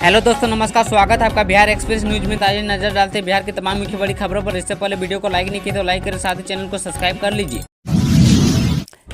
Hello दोस्तों, नमस्कार। स्वागत है आपका बिहार एक्सप्रेस न्यूज में। ताज़ा नजर डालते हैं बिहार की तमाम मुख्य बड़ी खबरों पर। इससे पहले वीडियो को लाइक नहीं किया तो लाइक करें, साथ ही चैनल को सब्सक्राइब कर लीजिए।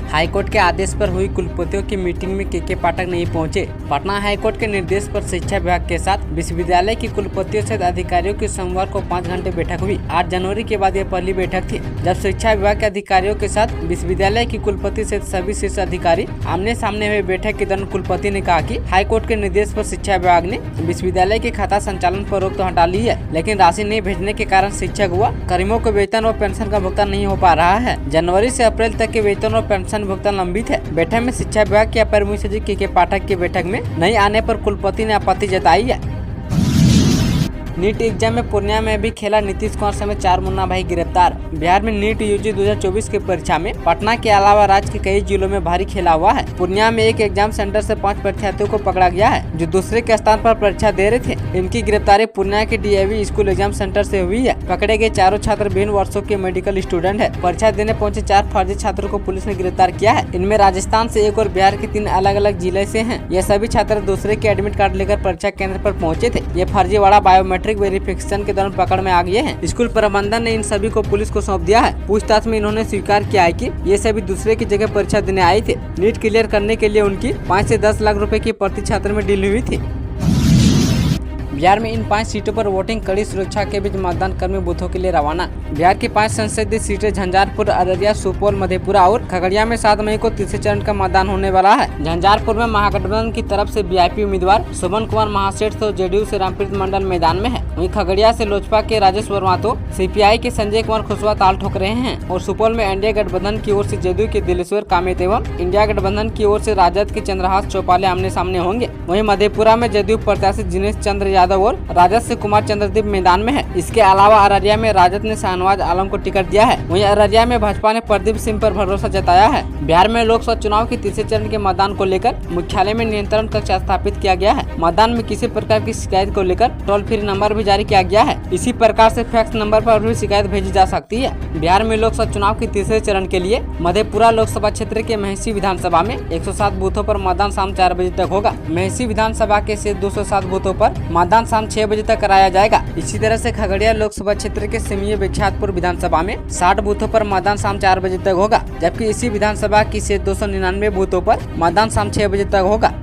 हाईकोर्ट के आदेश पर हुई कुलपतियों की मीटिंग में के पाठक नहीं पहुंचे। पटना हाईकोर्ट के निर्देश पर शिक्षा विभाग के साथ विश्वविद्यालय की कुलपतियों सहित अधिकारियों की सोमवार को 5 घंटे बैठक हुई। 8 जनवरी के बाद यह पहली बैठक थी जब शिक्षा विभाग के अधिकारियों के साथ विश्वविद्यालय की कुलपति सहित सभी शीर्ष अधिकारी आमने सामने हुए। बैठक के दौरान कुलपति ने कहा कि हाईकोर्ट के निर्देश पर शिक्षा विभाग ने विश्वविद्यालय के खाता संचालन पर रोक तो हटा ली है, लेकिन राशि नहीं भेजने के कारण शिक्षक व कर्मियों को वेतन और पेंशन का भुगतान नहीं हो पा रहा है। जनवरी से अप्रैल तक के वेतन और पेंशन भुगतान लंबित है। बैठक में शिक्षा विभाग के अपर मुख्य सचिव के पाठक की बैठक में नहीं आने पर कुलपति ने आपत्ति जताई है। नीट एग्जाम में पूर्णिया में भी खेला नीतीश कुमार समेत 4 मुन्ना भाई गिरफ्तार। बिहार में नीट यूजी 2024 की परीक्षा में पटना के अलावा राज्य के कई जिलों में भारी खेला हुआ है। पूर्णिया में एक एग्जाम सेंटर से 5 परीक्षार्थियों को पकड़ा गया है जो दूसरे के स्थान पर परीक्षा दे रहे थे। इनकी गिरफ्तारी पूर्णिया के DAV स्कूल एग्जाम सेंटर से हुई है। पकड़े गए चारों छात्र विभिन्न वर्षों के मेडिकल स्टूडेंट है। परीक्षा देने पहुंचे 4 फर्जी छात्रों को पुलिस ने गिरफ्तार किया है। इनमें राजस्थान से एक और बिहार के 3 अलग अलग जिले से हैं। ये सभी छात्र दूसरे के एडमिट कार्ड लेकर परीक्षा केंद्र पर पहुंचे थे। ये फर्जीवाड़ा बायोमेट्रिक वेरिफिकेशन के दौरान पकड़ में आ गए हैं। स्कूल प्रबंधन ने इन सभी को पुलिस को सौंप दिया है। पूछताछ में इन्होंने स्वीकार किया है कि ये सभी दूसरे की जगह परीक्षा देने आए थे। नीट क्लियर करने के लिए उनकी 5 से 10 लाख रुपए की प्रति छात्र में डील हुई थी। बिहार में इन 5 सीटों पर वोटिंग कड़ी सुरक्षा के बीच मतदान कर्मी बूथों के लिए रवाना। बिहार की 5 संसदीय सीटें झंझारपुर, अररिया, सुपौल, मधेपुरा और खगड़िया में 7 मई को तीसरे चरण का मतदान होने वाला है। झंझारपुर में महागठबंधन की तरफ से VIP उम्मीदवार सुमन कुमार महासेठ तो JDU से रामप्रीत मंडल मैदान में है। वहीं खगड़िया से लोजपा के राजेश वर्मा तो CPI के संजय कुमार खुशवा ताल ठोक रहे हैं और सुपौल में NDA गठबंधन की ओर से JDU के दिलेश्वर कामेत एवं इंडिया गठबंधन की ओर से राजद के चंद्रहास चौपाले आमने सामने होंगे। वहीं मधेपुरा में JDU प्रत्याशी जिनेश चंद्र यादव और राजद से कुमार चंद्रदीप मैदान में है। इसके अलावा अररिया में राजद ने शाहनवाज आलम को टिकट दिया है। वहीं अररिया में भाजपा ने प्रदीप सिंह पर भरोसा जताया है। बिहार में लोकसभा चुनाव के तीसरे चरण के मतदान को लेकर मुख्यालय में नियंत्रण कक्ष स्थापित किया गया है। मतदान में किसी प्रकार की शिकायत को लेकर टोल फ्री नंबर भी जारी किया गया है। इसी प्रकार से फैक्स नंबर पर भी शिकायत भेजी जा सकती है। बिहार में लोकसभा चुनाव के तीसरे चरण के लिए मधेपुरा लोकसभा क्षेत्र के मेहसी विधानसभा में 107 बूथों पर मतदान शाम 4 बजे तक होगा। मेहसी विधानसभा के शेष 207 बूथों पर मतदान शाम 6 बजे तक कराया जाएगा। इसी तरह से खगड़िया लोकसभा क्षेत्र के सिमिये बेख्यातपुर विधानसभा में 60 बूथों पर मतदान शाम 4 बजे तक होगा, जबकि इसी विधानसभा की शेष 299 बूथों पर मतदान शाम 6 बजे तक होगा।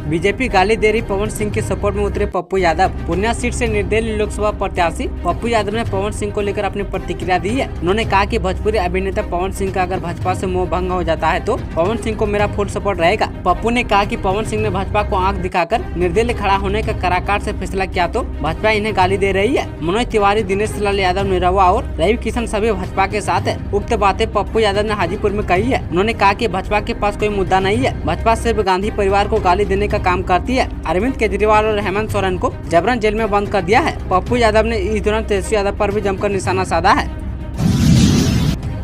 बीजेपी गाली दे रही पवन सिंह के सपोर्ट में उतरे पप्पू यादव। पूर्णिया सीट से निर्दलीय लोकसभा प्रत्याशी पप्पू यादव ने पवन सिंह को लेकर अपनी प्रतिक्रिया दी है। उन्होंने कहा कि भोजपुरी अभिनेता पवन सिंह का अगर भाजपा से मोह भंग हो जाता है तो पवन सिंह को मेरा फुल सपोर्ट रहेगा। पप्पू ने कहा कि पवन सिंह ने भाजपा को आंख दिखाकर निर्दलीय खड़ा होने का कराकाट से फैसला किया तो भाजपा इन्हें गाली दे रही है। मनोज तिवारी, दिनेश लाल यादव, निरहुआ और रवि किशन सभी भाजपा के साथ है। उक्त बातें पप्पू यादव ने हाजीपुर में कही है। उन्होंने कहा कि भाजपा के पास कोई मुद्दा नहीं है, भाजपा सिर्फ गांधी परिवार को गाली देने का काम करती है। अरविंद केजरीवाल और हेमंत सोरेन को जबरन जेल में बंद कर दिया है। पप्पू यादव ने इस दौरान तेजस्वी यादव पर भी जमकर निशाना साधा है।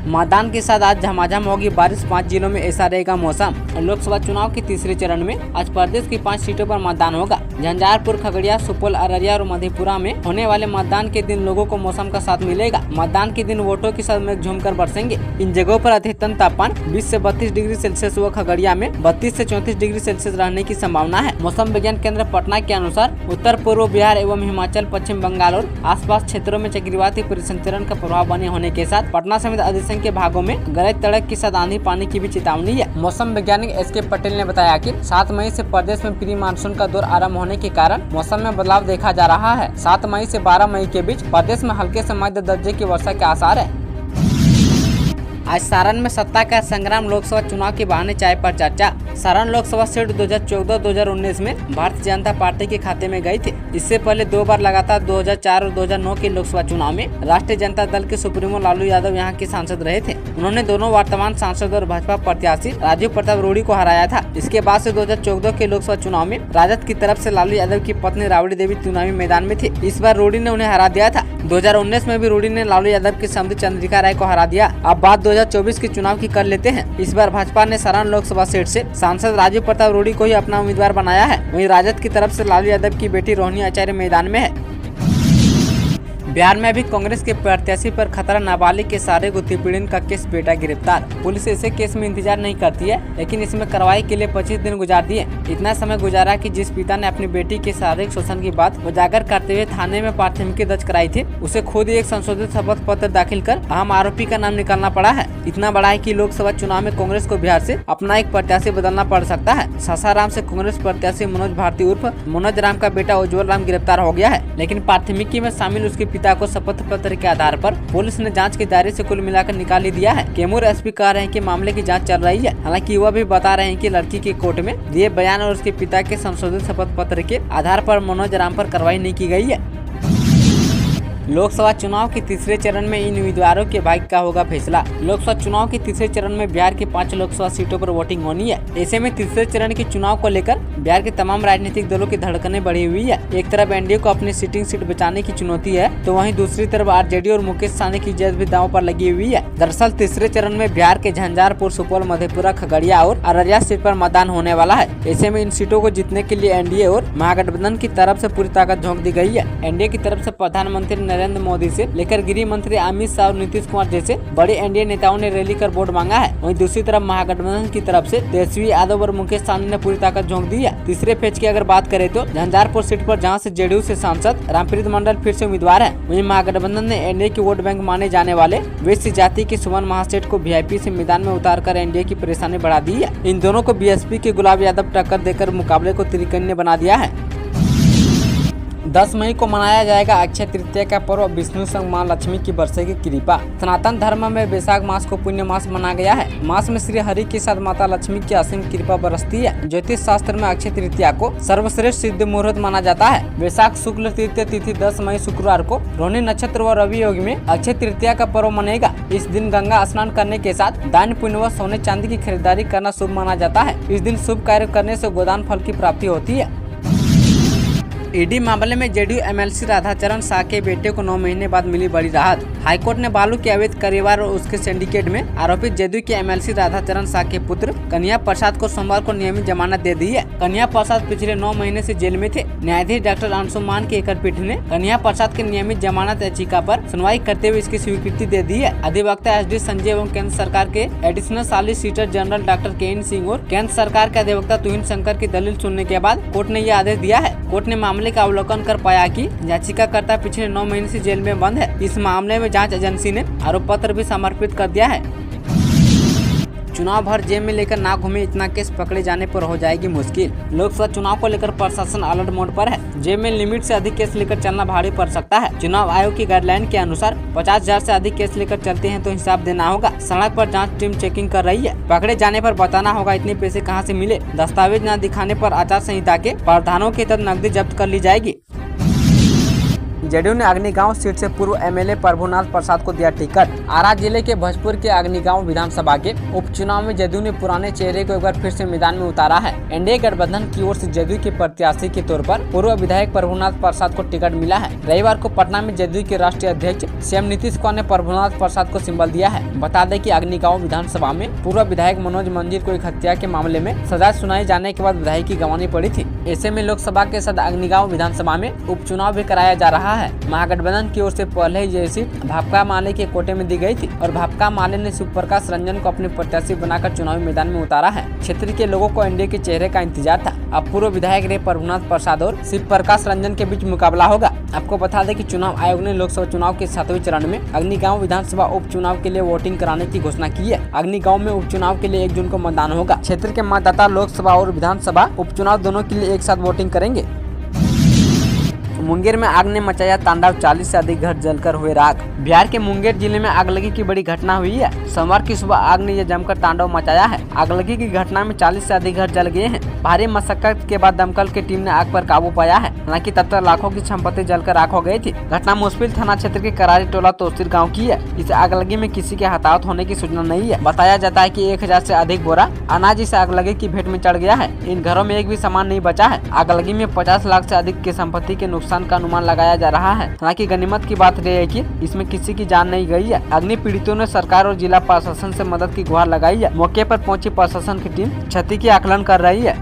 मतदान के साथ आज झमाझम होगी बारिश। 5 जिलों में ऐसा रहेगा मौसम। लोकसभा चुनाव के तीसरे चरण में आज प्रदेश की 5 सीटों पर मतदान होगा। झंझारपुर, खगड़िया, सुपौल, अररिया और मधेपुरा में होने वाले मतदान के दिन लोगों को मौसम का साथ मिलेगा। मतदान के दिन वोटों के साथ मेघ झूमकर बरसेंगे। इन जगहों पर अधिकतम तापमान 20 से 32 डिग्री सेल्सियस व खगड़िया में 32 से 34 डिग्री सेल्सियस रहने की संभावना है। मौसम विज्ञान केंद्र पटना के अनुसार उत्तर पूर्व बिहार एवं हिमाचल, पश्चिम बंगाल और आसपास क्षेत्रों में चक्रवाती परिसंचरण का प्रभाव बने होने के साथ पटना समेत अधिसंख्य के भागों में गरज तड़क के साथ आंधी पानी की भी चेतावनी है। मौसम वैज्ञानिक SK पटेल ने बताया कि 7 मई से प्रदेश में प्री मानसून का दौर आरंभ होने के कारण मौसम में बदलाव देखा जा रहा है। 7 मई से 12 मई के बीच प्रदेश में हल्के से मध्यम दर्जे की वर्षा के आसार है। आज सारण में सत्ता का संग्राम, लोकसभा चुनाव के बहाने चाय पर चर्चा। सारण लोकसभा सीट 2014-2019 में भारतीय जनता पार्टी के खाते में गई थी। इससे पहले 2 बार लगातार 2004 और 2009 के लोकसभा चुनाव में राष्ट्रीय जनता दल के सुप्रीमो लालू यादव यहां के सांसद रहे थे। उन्होंने दोनों वर्तमान सांसद और भाजपा प्रत्याशी राजीव प्रताप रूडी को हराया था। इसके बाद से 2014 के लोकसभा चुनाव में राजद की तरफ से लालू यादव की पत्नी राबड़ी देवी चुनावी मैदान में थी। इस बार रूडी ने उन्हें हरा दिया था। 2019 में भी रूडी ने लालू यादव की समधी चंद्रिका राय को हरा दिया। अब बात 2024 के चुनाव की कर लेते हैं। इस बार भाजपा ने सारण लोकसभा सीट से सांसद राजीव प्रताप रूडी को ही अपना उम्मीदवार बनाया है। वहीं राजद की तरफ से लालू यादव की बेटी रोहिणी आचार्य मैदान में है। बिहार में अभी कांग्रेस के प्रत्याशी पर खतरा, नाबालिग के शारीरिक उत्पीड़न का केस, बेटा गिरफ्तार। पुलिस ऐसे केस में इंतजार नहीं करती है, लेकिन इसमें कार्रवाई के लिए 25 दिन गुजार दिए। इतना समय गुजारा कि जिस पिता ने अपनी बेटी के शारीरिक शोषण की बात उजागर करते हुए थाने में प्राथमिकी दर्ज कराई थी, उसे खुद एक संशोधित शपथ पत्र दाखिल कर अहम आरोपी का नाम निकालना पड़ा है। इतना बड़ा है कि लोकसभा चुनाव में कांग्रेस को बिहार से अपना एक प्रत्याशी बदलना पड़ सकता है। सासाराम से कांग्रेस प्रत्याशी मनोज भारती उर्फ मनोज राम का बेटा उज्जवल राम गिरफ्तार हो गया है, लेकिन प्राथमिकी में शामिल उसके पिता को शपथ पत्र के आधार पर पुलिस ने जांच के दायरे से कुल मिलाकर निकाल ही दिया है। कैमूर एसपी कह रहे हैं कि मामले की जांच चल रही है। हालांकि वह भी बता रहे हैं कि लड़की के कोर्ट में दिए बयान और उसके पिता के संशोधित शपथ पत्र के आधार पर मनोज राम पर कार्रवाई नहीं की गई है। लोकसभा चुनाव के तीसरे चरण में इन उम्मीदवारों के भाग्य का होगा फैसला। लोकसभा चुनाव के तीसरे चरण में बिहार की 5 लोकसभा सीटों पर वोटिंग होनी है। ऐसे में तीसरे चरण के चुनाव को लेकर बिहार के तमाम राजनीतिक दलों की धड़कनें बढ़ी हुई है। एक तरफ एनडीए को अपनी सिटिंग सीट बचाने की चुनौती है, तो वहीं दूसरी तरफ आरजेडी और मुकेश सहनी की जज भी दांव पर लगी हुई है। दरअसल तीसरे चरण में बिहार के झंझारपुर, सुपौल, मधेपुरा, खगड़िया और अररिया सीट पर मतदान होने वाला है। ऐसे में इन सीटों को जीतने के लिए एनडीए और महागठबंधन की तरफ से पूरी ताकत झोंक दी गई है। एनडीए की तरफ से प्रधानमंत्री नरेंद्र मोदी से लेकर गृह मंत्री अमित शाह और नीतीश कुमार जैसे बड़े एनडीए नेताओं ने रैली कर वोट मांगा है। वहीं दूसरी तरफ महागठबंधन की तरफ से तेजस्वी यादव और मुकेश सहनी ने पूरी ताकत झोंक दी है। तीसरे फेज की अगर बात करें तो झंझारपुर सीट पर जहां से जेडीयू से सांसद रामप्रीत मंडल फिर से उम्मीदवार है, वहीं महागठबंधन ने एनडीए की वोट बैंक माने जाने वाले वेस्ट जाति के सुमन महासेठ को वीआईपी से मैदान में उतार कर एनडीए की परेशानी बढ़ा दी है। इन दोनों को बीएसपी के गुलाब यादव टक्कर देकर मुकाबले को त्रिकोणीय बना दिया है। 10 मई को मनाया जाएगा अक्षय तृतीया का पर्व। विष्णु संग मां लक्ष्मी की बरसेगी कृपा। सनातन धर्म में वैशाख मास को पुण्य मास माना गया है। मास में श्री हरि के साथ माता लक्ष्मी की असीम कृपा बरसती है। ज्योतिष शास्त्र में अक्षय तृतीया को सर्वश्रेष्ठ सिद्ध मुहूर्त माना जाता है। वैशाख शुक्ल तृतीया तिथि 10 मई शुक्रवार को रोहिणी नक्षत्र व रवि योग में अक्षय तृतीया का पर्व मनेगा। इस दिन गंगा स्नान करने के साथ दान पुण्य व सोने चांदी की खरीदारी करना शुभ माना जाता है। इस दिन शुभ कार्य करने से गोदान फल की प्राप्ति होती है। ईडी मामले में जेडीयू एमएलसी राधाचरण शाह के बेटे को 9 महीने बाद मिली बड़ी राहत। हाईकोर्ट ने बालू के अवैध कारोबार और उसके सिंडिकेट में आरोपित जेडीयू के एमएलसी राधाचरण शाह के पुत्र कन्हैया प्रसाद को सोमवार को नियमित जमानत दे दी है। कन्हैया प्रसाद पिछले 9 महीने से जेल में थे। न्यायाधीश डॉक्टर अंशुमान की एकल पीठ ने कन्हैया प्रसाद की नियमित जमानत याचिका पर सुनवाई करते हुए इसकी स्वीकृति दे दी है। अधिवक्ता एसडी संजय एवं केंद्र सरकार के एडिशनल सॉलिसिटर जनरल डॉक्टर के एन सिंह और केंद्र सरकार के अधिवक्ता तुहिन शंकर की दलील सुनने के बाद कोर्ट ने यह आदेश दिया है। कोर्ट ने मामले का अवलोकन कर पाया कि याचिकाकर्ता पिछले 9 महीने से जेल में बंद है। इस मामले में जांच एजेंसी ने आरोप पत्र भी समर्पित कर दिया है। चुनाव भर जेब में लेकर ना घूमे, इतना केस पकड़े जाने पर हो जाएगी मुश्किल। लोकसभा चुनाव को लेकर प्रशासन अलर्ट मोड पर है। जेब में लिमिट से अधिक केस लेकर चलना भारी पड़ सकता है। चुनाव आयोग की गाइडलाइन के अनुसार 50,000 से अधिक केस लेकर चलते हैं तो हिसाब देना होगा। सड़क पर जांच टीम चेकिंग कर रही है। पकड़े जाने पर बताना होगा इतने पैसे कहां से मिले। दस्तावेज न दिखाने पर आचार संहिता के प्रावधानों के तहत नकदी जब्त कर ली जाएगी। जेडीयू ने अग्निगांव सीट से पूर्व एमएलए प्रभुनाथ प्रसाद को दिया टिकट। आरा जिले के भोजपुर के अग्निगांव विधानसभा के उपचुनाव में जेडीयू ने पुराने चेहरे को एक बार फिर से मैदान में उतारा है। एनडीए गठबंधन की ओर से जेडीयू के प्रत्याशी के तौर पर पूर्व विधायक प्रभुनाथ प्रसाद को टिकट मिला है। रविवार को पटना में जेडीयू के राष्ट्रीय अध्यक्ष सीएम नीतीश कुमार ने प्रभुनाथ प्रसाद को सिंबल दिया है। बता दें कि अग्निगांव विधानसभा में पूर्व विधायक मनोज मंजीर को एक हत्या के मामले में सजा सुनाई जाने के बाद विधायकी गंवानी पड़ी थी। ऐसे में लोकसभा के साथ अग्निगांव विधानसभा में उपचुनाव भी कराया जा रहा है। महागठबंधन की ओर से पहले ही ये सीट भाकपा माले के कोटे में दी गई थी और भाकपा माले ने शिव प्रकाश रंजन को अपने प्रत्याशी बनाकर चुनावी मैदान में उतारा है। क्षेत्र के लोगों को एनडीए के चेहरे का इंतजार था। अब पूर्व विधायक रहे प्रभुनाथ प्रसाद और शिव प्रकाश रंजन के बीच मुकाबला होगा। आपको बता दें कि चुनाव आयोग ने लोकसभा चुनाव के 7वें चरण में अग्निगांव विधानसभा उपचुनाव के लिए वोटिंग कराने की घोषणा की है। अग्निगांव में उपचुनाव के लिए 1 जून को मतदान होगा। क्षेत्र के मतदाता लोकसभा और विधानसभा उपचुनाव दोनों के लिए एक साथ वोटिंग करेंगे। मुंगेर में आग ने मचाया तांडव, 40 से अधिक घर जलकर हुए राख। बिहार के मुंगेर जिले में आगलगी की बड़ी घटना हुई है। सोमवार की सुबह आग ने यह जमकर तांडव मचाया है। आगलगी की घटना में 40 से अधिक घर जल गए हैं। भारी मशक्कत के बाद दमकल की टीम ने आग पर काबू पाया है। हालांकि तब तक लाखों की संपत्ति जलकर राख हो गई थी। घटना मुस्पिल थाना क्षेत्र के करारी टोला तोसिर गाँव की है। इस आगलगी में किसी के हताहत होने की सूचना नहीं है। बताया जाता है कि 1000 से अधिक बोरा अनाज इस आगलगी की भेंट में चढ़ गया है। इन घरों में एक भी सामान नहीं बचा है। आगलगी में 50 लाख से अधिक की संपत्ति के नुकसान का अनुमान लगाया जा रहा है। हालांकि गनीमत की बात यह है कि इसमें किसी की जान नहीं गई है। अग्नि पीड़ितों ने सरकार और जिला प्रशासन से मदद की गुहार लगाई है। मौके पर पहुंची प्रशासन की टीम क्षति की आकलन कर रही है।